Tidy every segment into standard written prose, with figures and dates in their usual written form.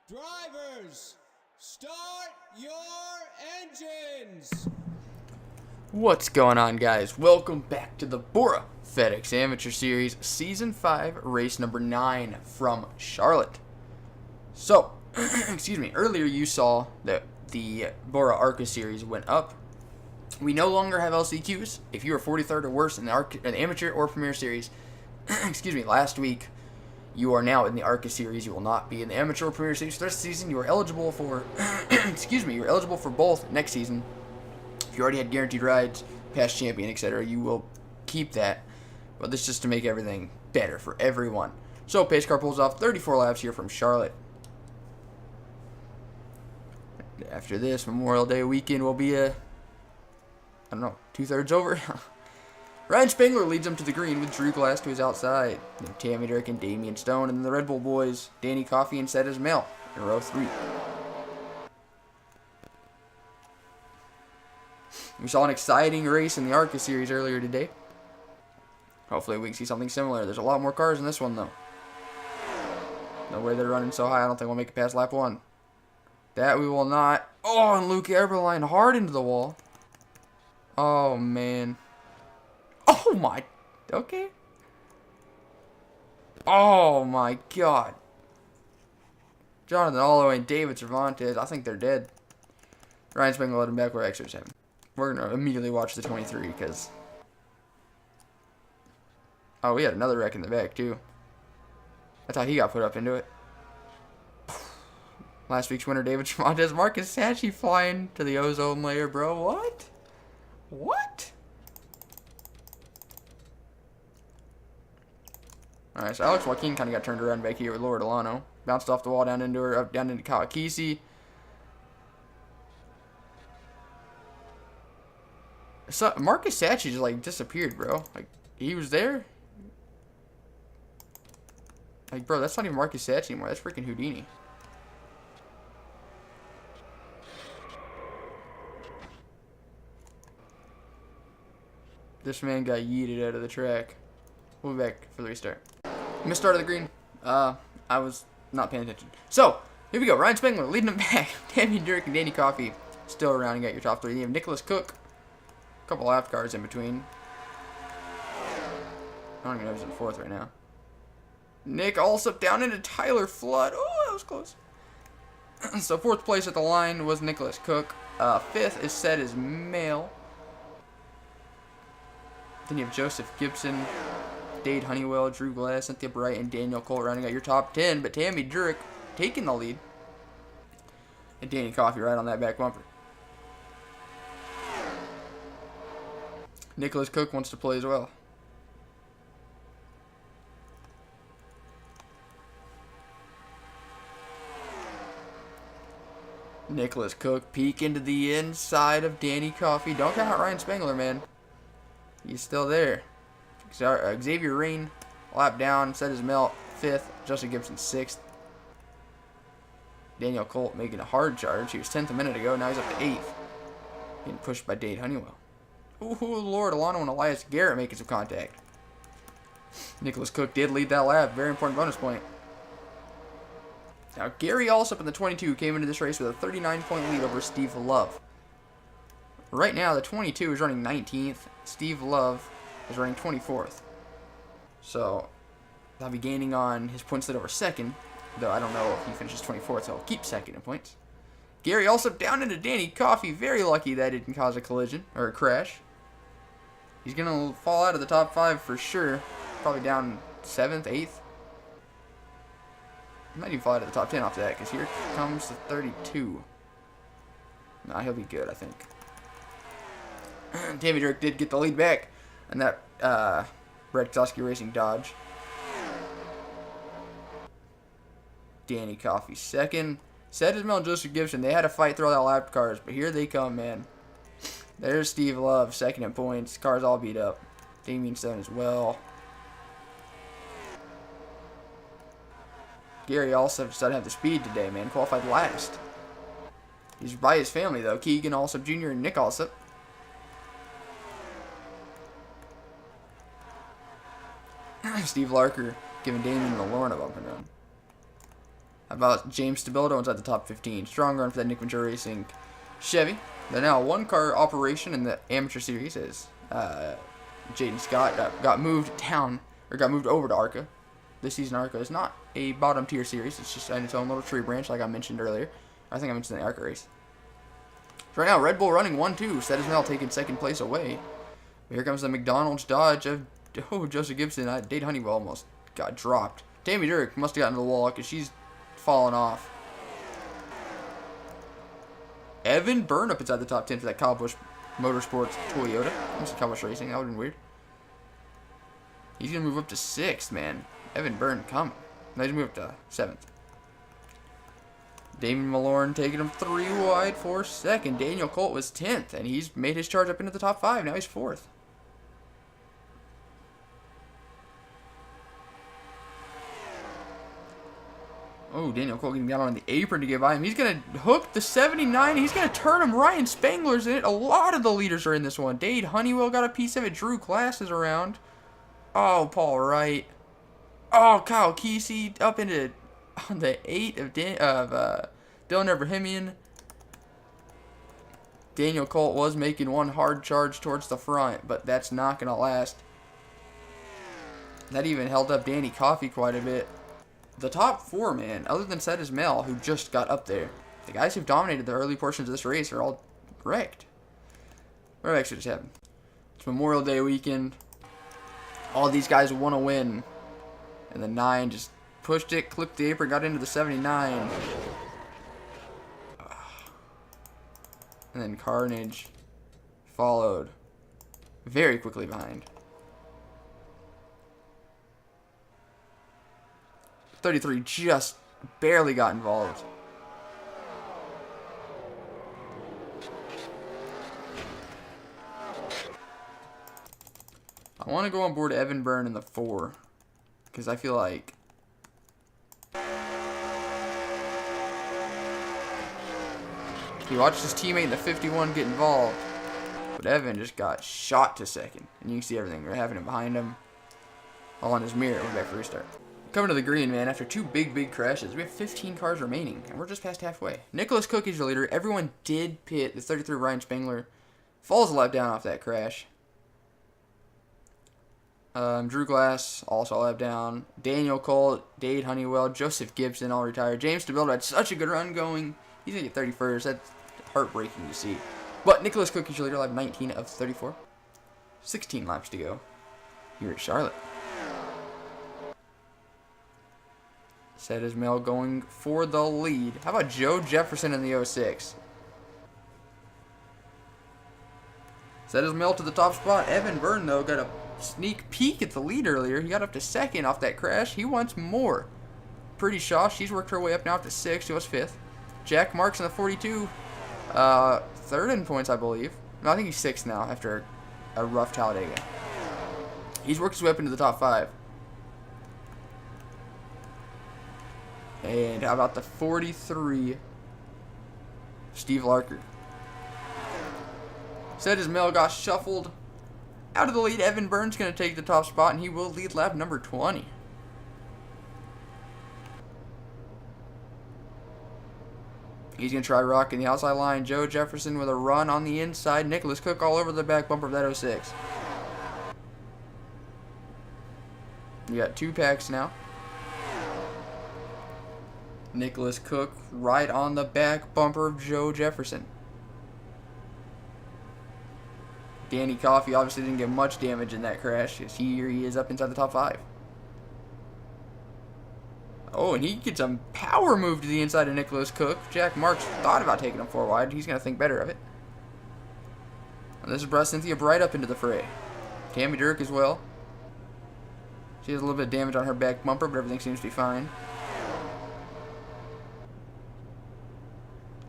Drivers, start your engines! What's going on, guys? Welcome back to the BORA FedEx Amateur Series Season 5, race number 9 from Charlotte. So, excuse me, earlier you saw that the BORA ARCA Series went up. We no longer have LCQs. If you are 43rd or worse in the Amateur or Premier Series, excuse me, last week, you are now in the ARCA Series. You will not be in the Amateur or Premier Series this season. You are eligible for, excuse me, you're eligible for both next season. If you already had guaranteed rides, past champion, etc., you will keep that. But this is just to make everything better for everyone. So, pace car pulls off 34 laps here from Charlotte. After this, Memorial Day weekend will be I don't know, 2/3 over. Ryan Spangler leads him to the green with Drew Glass to his outside. Then Tammy Dirk and Damian Stone, and then the Red Bull boys, Danny Coffey and Seth Ismail in row 3. We saw an exciting race in the ARCA Series earlier today. Hopefully we can see something similar. There's a lot more cars in this one, though. No way they're running so high. I don't think we'll make it past lap 1. That we will not. Oh, and Luke Eberlein hard into the wall. Oh, man. Oh, my. Okay. Oh, my God. Jonathan Holloway and David Cervantes. I think they're dead. Ryan Spangler led him back where extras have him. We're going to immediately watch the 23 because... Oh, we had another wreck in the back, too. That's how he got put up into it. Last week's winner, David Cervantes. Marcus Sachi flying to the ozone layer, bro. What? What? Alright, so Alex Joaquin kind of got turned around back here with Laura Delano. Bounced off the wall down into her, up down into Kawakisi. So Marcus Sachi just like disappeared, bro. Like, he was there. Like, bro, that's not even Marcus Sachi anymore. That's freaking Houdini. This man got yeeted out of the track. We'll be back for the restart. Missed start of the green. I was not paying attention. So, here we go. Ryan Spangler leading them back. Tammy Dirk and Danny Coffey still rounding out your top 3. You have Nicholas Cook. A couple lap cars in between. I don't even know who's in 4th right now. Nick Alsop down into Tyler Flood. Oh, that was close. So 4th place at the line was Nicholas Cook. 5th is Seth Ismail. Then you have Joseph Gibson, Dade Honeywell, Drew Glass, Cynthia Bright, and Daniel Colt rounding out your top 10. But Tammy Dirk taking the lead. And Danny Coffey right on that back bumper. Nicholas Cook wants to play as well. Nicholas Cook peek into the inside of Danny Coffey. Don't count out Ryan Spangler, man. He's still there. Xavier Rain, lap down. Seth Ismail, 5th. Justin Gibson, 6th. Daniel Colt making a hard charge. He was 10th a minute ago. Now he's up to 8th. Being pushed by Dade Honeywell. Ooh, Lord Alano and Elias Garrett making some contact. Nicholas Cook did lead that lap. Very important bonus point. Now, Gary Alsop in the 22 came into this race with a 39-point lead over Steve Love. Right now, the 22 is running 19th. Steve Love is running 24th. So, I'll be gaining on his points lead over 2nd. Though I don't know if he finishes 24th, so he'll keep 2nd in points. Gary Alsop down into Danny Coffey. Very lucky that didn't cause a collision or a crash. He's going to fall out of the top 5 for sure. Probably down 7th, 8th. Might even fall out of the top 10 after that, because here comes the 32. Nah, he'll be good, I think. Tammy Dirk did get the lead back. And that Brett Kosowski Racing Dodge. Danny Coffey 2nd. Seth Ismail and Joseph Gibson, they had to fight through all that lap cars, but here they come, man. There's Steve Love, 2nd in points. Cars all beat up. Damian Stone as well. Gary also just doesn't have the speed today, man. Qualified last. He's by his family, though. Keegan Alsop Jr. and Nick Alsop. Steve Larker giving Damon and Lorna a bump and run. How about James Stabildo inside the top 15? Strong run for that Nick Ventura Racing Chevy. They're now a one-car operation in the amateur series as Jaden Scott got moved down, or got moved over to ARCA. This season, ARCA is not a bottom-tier series. It's just in its own little tree branch, like I mentioned earlier. I think I mentioned the ARCA race. So right now, Red Bull running 1-2. Sedismel taking second place away. Here comes the McDonald's Dodge of Joseph Gibson. Dade Honeywell almost got dropped. Tammy Dirk must have gotten to the wall because she's fallen off. Evan Byrne up inside the top 10 for that Kyle Busch Motorsports Toyota. Almost Kyle Busch Racing. That would have been weird. He's going to move up to 6th, man. Evan Byrne coming. Now he's moved up to 7th. Damon Malorn taking him 3 wide for 2nd. Daniel Colt was 10th, and he's made his charge up into the top 5. Now he's 4th. Oh, Daniel Colt getting down on the apron to get by him. He's going to hook the 79. He's going to turn him. Ryan Spangler's in it. A lot of the leaders are in this one. Dade Honeywell got a piece of it. Drew Glass is around. Oh, Paul Wright. Oh, Kyle Kesey up into on the 8 of Dylan Abrahamian. Daniel Colt was making one hard charge towards the front, but that's not going to last. That even held up Danny Coffey quite a bit. The top 4, man, other than Sedismel, who just got up there, the guys who've dominated the early portions of this race are all wrecked. What actually just happened? It's Memorial Day weekend. All these guys want to win. And the 9 just pushed it, clipped the apron, got into the 79. And then Carnage followed very quickly behind. 33 just barely got involved. I want to go on board Evan Byrne in the 4. Because I feel like he watched his teammate in the 51 get involved. But Evan just got shot to 2nd. And you can see everything. They're having him behind him. All on his mirror. We're back for restart. Coming to the green, man. After 2 big crashes, we have 15 cars remaining. And we're just past halfway. Nicholas Cook is your leader. Everyone did pit. The 33 Ryan Spangler falls a lap down off that crash. Drew Glass, also lap down. Daniel Colt, Dade Honeywell, Joseph Gibson, all retired. James Stabildo had such a good run going. He's going to get 31st. That's heartbreaking to see. But Nicholas Cook is your leader, lap 19 of 34. 16 laps to go here at Charlotte. Sedismel going for the lead. How about Joe Jefferson in the 06? Sedismel to the top spot. Evan Byrne, though, got a sneak peek at the lead earlier. He got up to 2nd off that crash. He wants more. Pretty Shaw, she's worked her way up now up to 6th. She was 5th. Jack Marks in the 42. 3rd in points, I believe. No, I think he's 6th now after a rough Talladega. He's worked his way up into the top 5. And how about the 43, Steve Larker. Sedismel got shuffled out of the lead. Evan Byrne's going to take the top spot, and he will lead lap number 20. He's going to try rocking the outside line. Joe Jefferson with a run on the inside. Nicholas Cook all over the back bumper of that 06. You got 2 packs now. Nicholas Cook right on the back bumper of Joe Jefferson. Danny Coffey obviously didn't get much damage in that crash. Here he is up inside the top 5. Oh, and he gets a power move to the inside of Nicholas Cook. Jack Marks thought about taking him 4 wide. He's going to think better of it. And this is brought Cynthia Bright up into the fray. Tammy Dirk as well. She has a little bit of damage on her back bumper, but everything seems to be fine.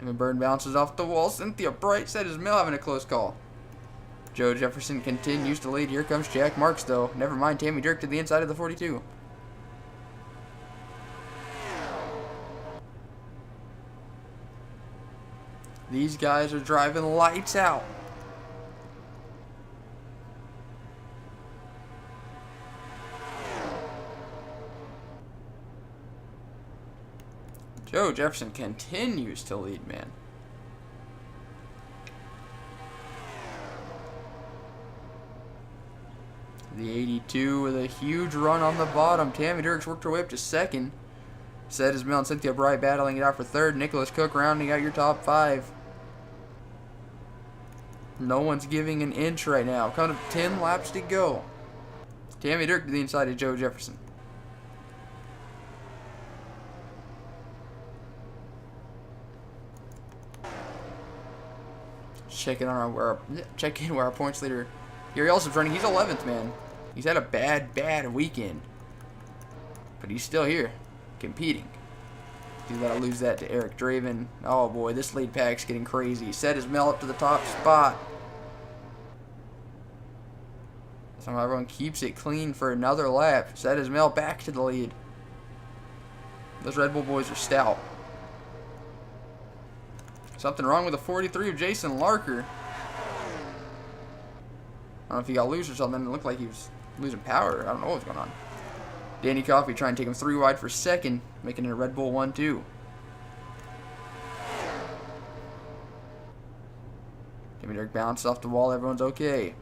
Evan Byrne bounces off the wall. Cynthia Bright Sedismel having a close call. Joe Jefferson continues to lead. Here comes Jack Marks, though. Never mind, Tammy Dirk to the inside of the 42. These guys are driving lights out. Joe Jefferson continues to lead, man. The 82 with a huge run on the bottom. Tammy Dirks worked her way up to second. Said Ismail and Cynthia Bright battling it out for third. Nicholas Cook rounding out your top 5. No one's giving an inch right now. Kind of 10 laps to go. Tammy Dirk to the inside of Joe Jefferson. Check in where our points leader Gary Ellison's running. He's 11th, man. He's had a bad weekend, but he's still here, competing. He's got to lose that to Eric Draven. Oh boy, this lead pack's getting crazy. Set his mill up to the top spot. Somehow everyone keeps it clean for another lap. Set his mill back to the lead. Those Red Bull boys are stout. Something wrong with the 43 of Jason Larker. I don't know if he got loose or something. It looked like he was losing power. I don't know what's going on. Danny Coffey trying to take him 3 wide for second, making it a Red Bull 1-2. Jimmy Dirk bounced off the wall. Everyone's okay.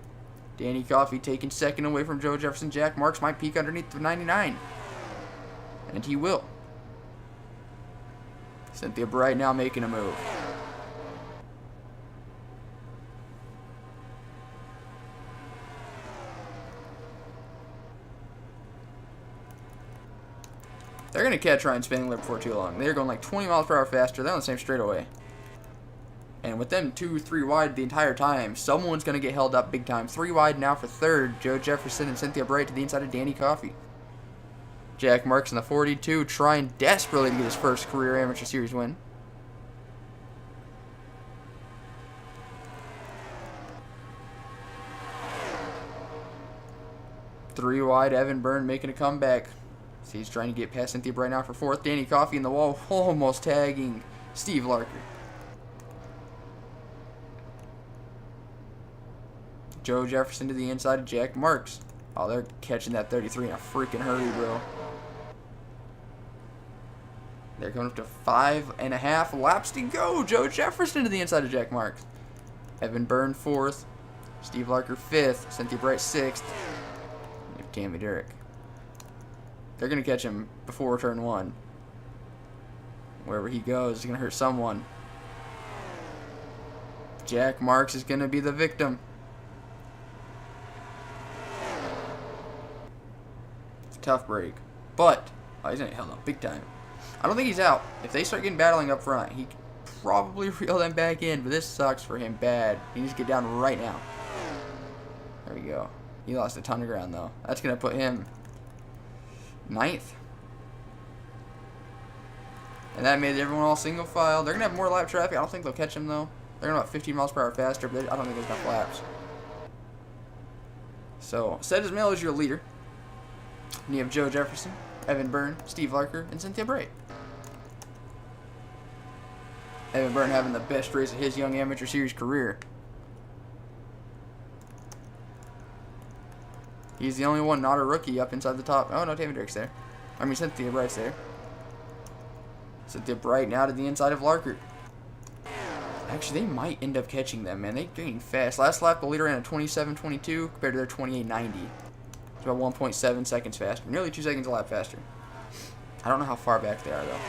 Danny Coffey taking second away from Joe Jefferson. Jack Marks might peek underneath the 99. And he will. Cynthia Bright now making a move. They're going to catch Ryan Spinning Lip before too long. They're going like 20 miles per hour faster. They're on the same straightaway. And with them 2-3 wide the entire time, someone's going to get held up big time. 3 wide now for third. Joe Jefferson and Cynthia Bright to the inside of Danny Coffey. Jack Marks in the 42 trying desperately to get his first career amateur series win. Three wide, Evan Byrne making a comeback. So he's trying to get past Cynthia Bright now for fourth. Danny Coffey in the wall, almost tagging Steve Larker. Joe Jefferson to the inside of Jack Marks. Oh, they're catching that 33 in a freaking hurry, bro. They're coming up to 5.5 laps to go. Joe Jefferson to the inside of Jack Marks. Evan Byrne fourth. Steve Larker fifth. Cynthia Bright sixth. And Tammy Dirk. They're going to catch him before turn 1. Wherever he goes, he's going to hurt someone. Jack Marks is going to be the victim. It's a tough break. But, oh, he's going to get held up big time. I don't think he's out. If they start getting battling up front, he could probably reel them back in. But this sucks for him bad. He needs to get down right now. There we go. He lost a ton of ground, though. That's going to put him 9th. And that made everyone all single file. They're going to have more lap traffic. I don't think they'll catch him, though. They're going to about 15 miles per hour faster, but I don't think there's enough laps. So, Set Ismail is your leader. And you have Joe Jefferson, Evan Byrne, Steve Larker, and Cynthia Bright. Evan Byrne having the best race of his young amateur series career. He's the only one not a rookie up inside the top. Oh, no, Tammy Dirk's there. I mean, Cynthia Bright's there. Cynthia Bright now to the inside of Larker. Actually, they might end up catching them, man. They're getting fast. Last lap, the leader ran a 27.22 compared to their 28.90. It's about 1.7 seconds faster. Nearly 2 seconds a lap faster. I don't know how far back they are, though.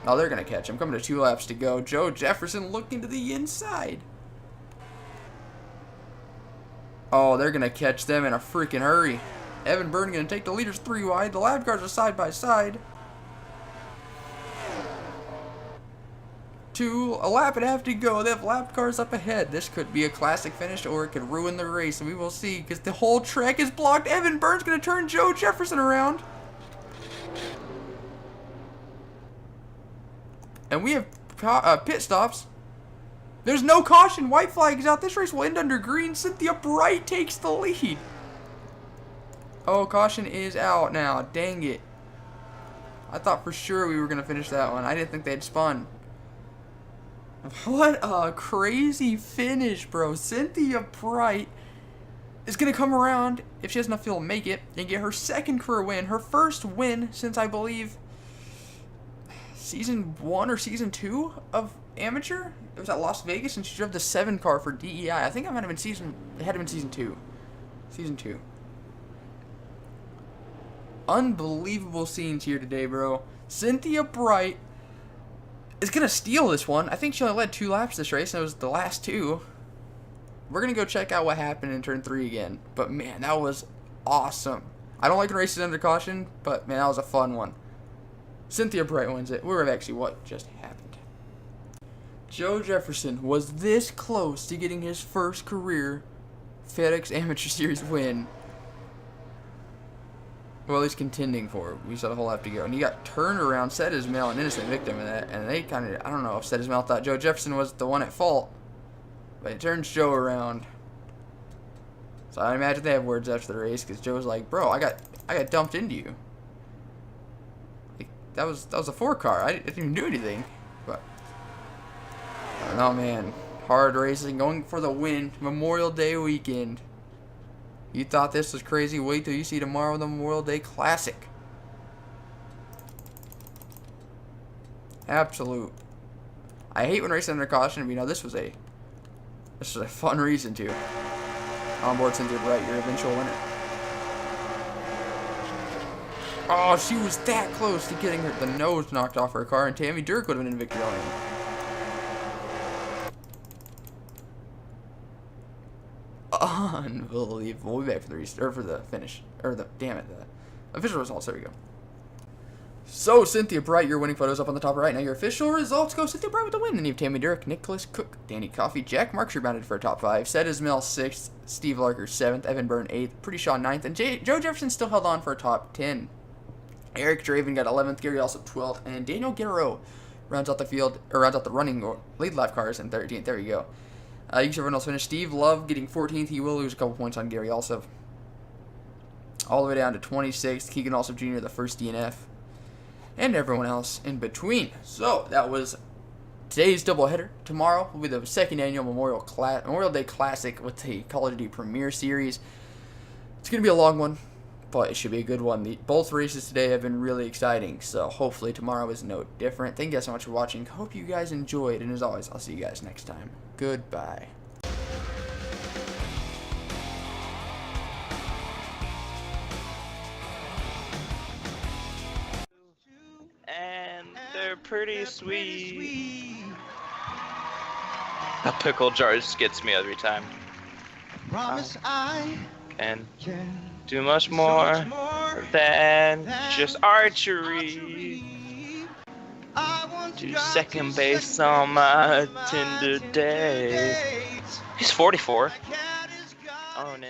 Oh, they're going to catch him. Coming to 2 laps to go. Joe Jefferson looking to the inside. Oh, they're going to catch them in a freaking hurry. Evan Byrne going to take the leaders 3 wide. The lap cars are side by side. A lap and a half to go. They have lap cars up ahead. This could be a classic finish or it could ruin the race. And we will see because the whole track is blocked. Evan Byrne's going to turn Joe Jefferson around. And we have pit stops. There's no caution. White flag is out. This race will end under green. Cynthia Bright takes the lead. Oh, caution is out now. Dang it. I thought for sure we were going to finish that one. I didn't think they'd spun. What a crazy finish, bro. Cynthia Bright is going to come around, if she has enough fuel to make it, and get her second career win. Her first win since, I believe, season 1 or season 2 of amateur. It was at Las Vegas, and she drove the 7 car for DEI. I think it might have been it had to been season 2. Season 2. Unbelievable scenes here today, bro. Cynthia Bright is gonna steal this one. I think she only led 2 laps this race, and it was the last 2. We're gonna go check out what happened in turn 3 again. But man, that was awesome. I don't like races under caution, but man, that was a fun one. Cynthia Bright wins it. We're actually what just happened. Joe Jefferson was this close to getting his first career FedEx Amateur Series win. Well, he's contending for it. We still have a whole lap to go. And he got turned around, Set his mail, an innocent victim of that. And they kind of, I don't know if Set his mail thought Joe Jefferson was the one at fault. But it turns Joe around. So I imagine they have words after the race, because Joe's like, bro, I got dumped into you. Like, that was a 4 car. I didn't even do anything. But I don't know, man. Hard racing, going for the win. Memorial Day weekend. You thought this was crazy? Wait till you see tomorrow the Memorial Day Classic. Absolute. I hate when racing under caution, but you know, this was a fun reason to. Onboard Cynthia Bright, your eventual winner. Oh, she was that close to getting the nose knocked off her car, and Tammy Dirk would have been in victory lane. Unbelievable. We'll be back for the restart, or for the finish, or the official results. There we go. So Cynthia Bright, your winning photos up on the top right. Now your official results go Cynthia Bright with the win. Then you have Tammy Dirk, Nicholas Cook, Danny Coffey, Jack Marks rebounded for a top 5. Seth Ismail 6th, Steve Larker 7th, Evan Byrne 8th, Pretty Shaw 9th, and Joe Jefferson still held on for a top 10. Eric Draven got 11th, Gary also 12th, and Daniel Guerrero rounds out the running or lead lap cars in 13th. There you go. You can see everyone else finish. Steve Love getting 14th. He will lose a couple points on Gary also. All the way down to 26th. Keegan also Jr., the first DNF. And everyone else in between. So, that was today's doubleheader. Tomorrow will be the second annual Memorial Day Classic with the Call of Duty Premier Series. It's going to be a long one, but it should be a good one. Both races today have been really exciting, so hopefully tomorrow is no different. Thank you guys so much for watching. Hope you guys enjoyed, and as always, I'll see you guys next time. Goodbye. And they're pretty sweet. A pickle jar just gets me every time. Promise I And can do much more than just archery. I want Do second base on my Tinder days. He's 44. My cat is gone. Oh, and